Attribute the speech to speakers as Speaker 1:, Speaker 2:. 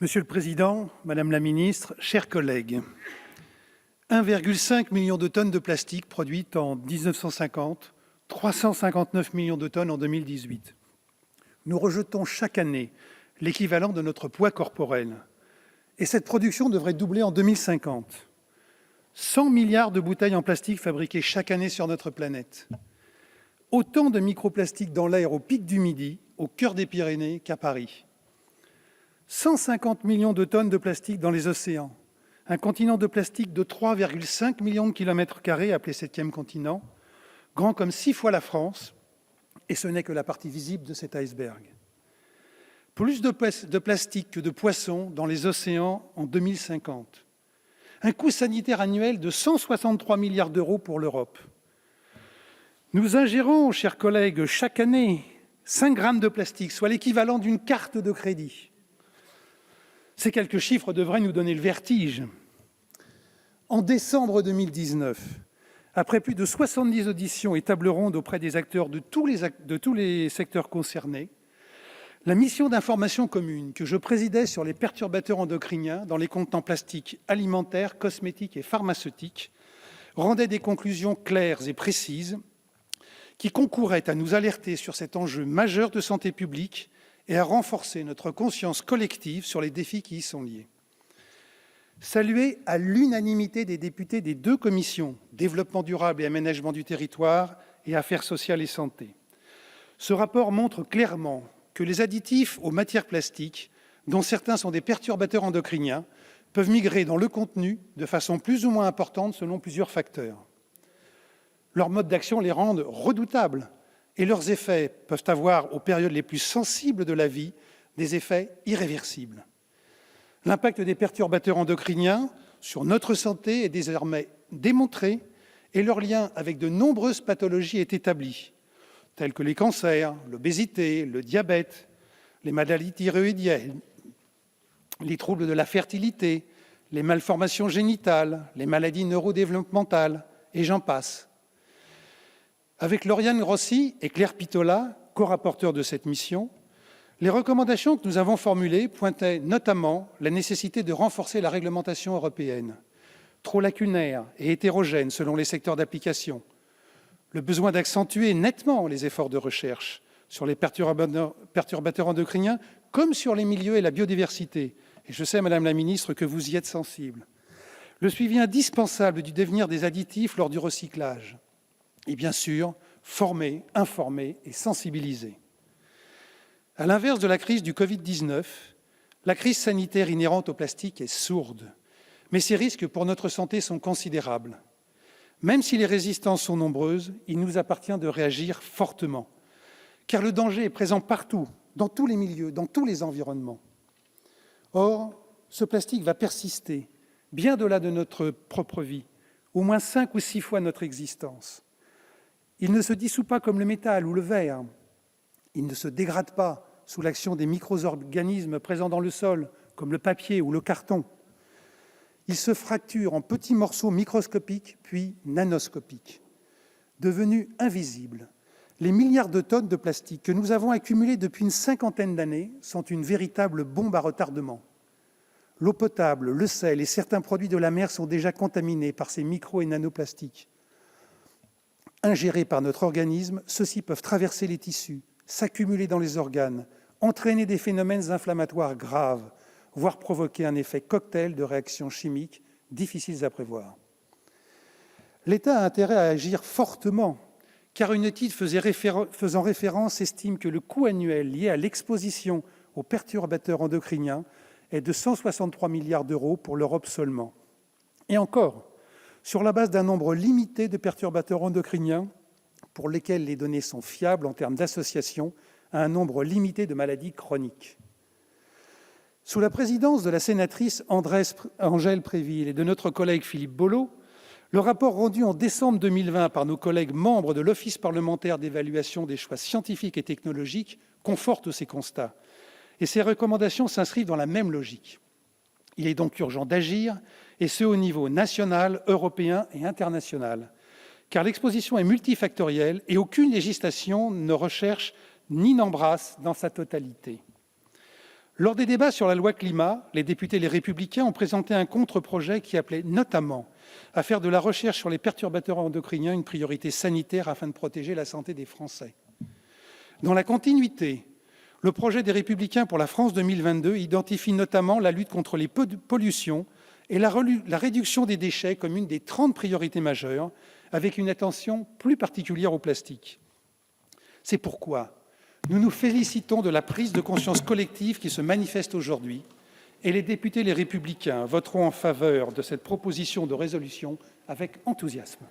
Speaker 1: Monsieur le Président, Madame la Ministre, chers collègues, 1,5 million de tonnes de plastique produites en 1950, 359 millions de tonnes en 2018. Nous rejetons chaque année l'équivalent de notre poids corporel. Et cette production devrait doubler en 2050. 100 milliards de bouteilles en plastique fabriquées chaque année sur notre planète. Autant de microplastiques dans l'air au pic du Midi, au cœur des Pyrénées, qu'à Paris. 150 millions de tonnes de plastique dans les océans. Un continent de plastique de 3,5 millions de kilomètres carrés, appelé 7e continent, grand comme 6 fois la France, et ce n'est que la partie visible de cet iceberg. Plus de plastique que de poissons dans les océans en 2050. Un coût sanitaire annuel de 163 milliards d'euros pour l'Europe. Nous ingérons, chers collègues, chaque année 5 grammes de plastique, soit l'équivalent d'une carte de crédit. Ces quelques chiffres devraient nous donner le vertige. En décembre 2019, après plus de 70 auditions et tables rondes auprès des acteurs de tous les secteurs concernés, la mission d'information commune que je présidais sur les perturbateurs endocriniens dans les contenants plastiques alimentaires, cosmétiques et pharmaceutiques rendait des conclusions claires et précises qui concouraient à nous alerter sur cet enjeu majeur de santé publique et à renforcer notre conscience collective sur les défis qui y sont liés. Salué à l'unanimité des députés des deux commissions, Développement durable et aménagement du territoire et Affaires sociales et santé, ce rapport montre clairement que les additifs aux matières plastiques, dont certains sont des perturbateurs endocriniens, peuvent migrer dans le contenu de façon plus ou moins importante selon plusieurs facteurs. Leur mode d'action les rendent redoutables et leurs effets peuvent avoir, aux périodes les plus sensibles de la vie, des effets irréversibles. L'impact des perturbateurs endocriniens sur notre santé est désormais démontré et leur lien avec de nombreuses pathologies est établi, tels que les cancers, l'obésité, le diabète, les maladies thyroïdiennes, les troubles de la fertilité, les malformations génitales, les maladies neurodéveloppementales, et j'en passe. Avec Lauriane Rossi et Claire Pitollat, co-rapporteurs de cette mission, les recommandations que nous avons formulées pointaient notamment la nécessité de renforcer la réglementation européenne, trop lacunaire et hétérogène selon les secteurs d'application, le besoin d'accentuer nettement les efforts de recherche sur les perturbateurs endocriniens comme sur les milieux et la biodiversité. Et je sais, Madame la Ministre, que vous y êtes sensible. Le suivi indispensable du devenir des additifs lors du recyclage. Et bien sûr, former, informer et sensibiliser. À l'inverse de la crise du Covid-19, la crise sanitaire inhérente au plastique est sourde, mais ses risques pour notre santé sont considérables. Même si les résistances sont nombreuses, il nous appartient de réagir fortement, car le danger est présent partout, dans tous les milieux, dans tous les environnements. Or, ce plastique va persister, bien au-delà de notre propre vie, au moins 5 ou 6 fois notre existence. Il ne se dissout pas comme le métal ou le verre. Il ne se dégrade pas sous l'action des micro-organismes présents dans le sol, comme le papier ou le carton. Il se fracture en petits morceaux microscopiques, puis nanoscopiques. Devenus invisibles, les milliards de tonnes de plastique que nous avons accumulées depuis une 50aine d'années sont une véritable bombe à retardement. L'eau potable, le sel et certains produits de la mer sont déjà contaminés par ces micro- et nanoplastiques. Ingérés par notre organisme, ceux-ci peuvent traverser les tissus, s'accumuler dans les organes, entraîner des phénomènes inflammatoires graves, voire provoquer un effet cocktail de réactions chimiques difficiles à prévoir. L'État a intérêt à agir fortement, car une étude faisant référence estime que le coût annuel lié à l'exposition aux perturbateurs endocriniens est de 163 milliards d'euros pour l'Europe seulement. Et encore, sur la base d'un nombre limité de perturbateurs endocriniens pour lesquels les données sont fiables en termes d'association à un nombre limité de maladies chroniques. Sous la présidence de la sénatrice Angèle Préville et de notre collègue Philippe Bollot, le rapport rendu en décembre 2020 par nos collègues membres de l'Office parlementaire d'évaluation des choix scientifiques et technologiques conforte ces constats. Et ces recommandations s'inscrivent dans la même logique. Il est donc urgent d'agir, et ce au niveau national, européen et international, car l'exposition est multifactorielle et aucune législation ne recherche ni n'embrasse dans sa totalité. Lors des débats sur la loi climat, les députés Les Républicains ont présenté un contre-projet qui appelait notamment à faire de la recherche sur les perturbateurs endocriniens une priorité sanitaire afin de protéger la santé des Français. Dans la continuité, le projet des Républicains pour la France 2022 identifie notamment la lutte contre les pollutions et la réduction des déchets comme une des 30 priorités majeures, avec une attention plus particulière au plastique. C'est pourquoi nous nous félicitons de la prise de conscience collective qui se manifeste aujourd'hui, et les députés Les Républicains voteront en faveur de cette proposition de résolution avec enthousiasme.